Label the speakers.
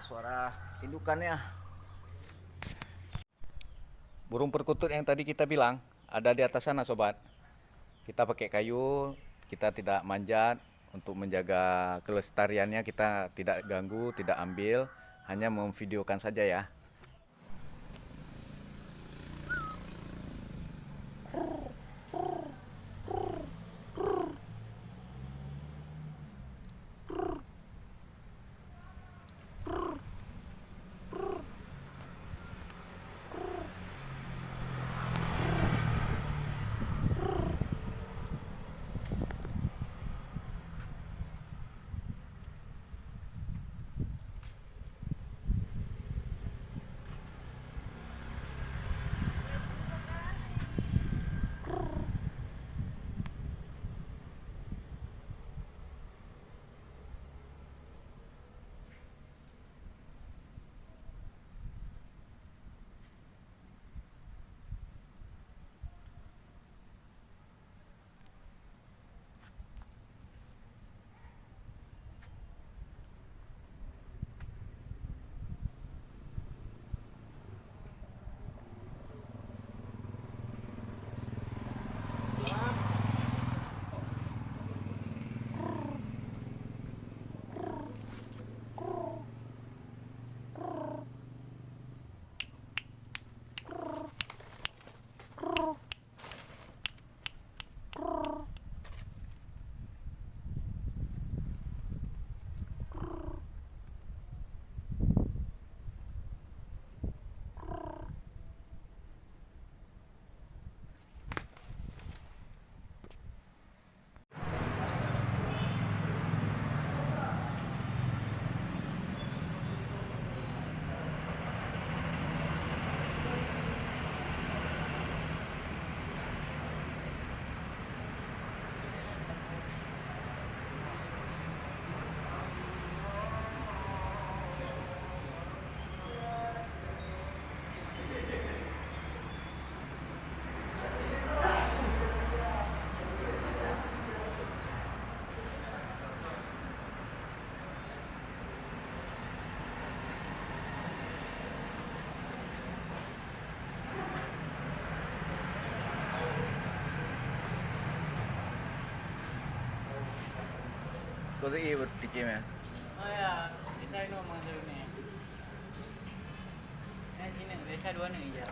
Speaker 1: suara indukannya. Burung perkutut yang tadi kita bilang ada di atas sana sobat. Kita pakai kayu, kita tidak manjat untuk menjaga kelestariannya, kita tidak ganggu, tidak ambil, hanya memvideokan saja ya. Cosa iya berpikirnya?
Speaker 2: Oh ya, desa ini mau masuk ni. Sini desa dua ni je.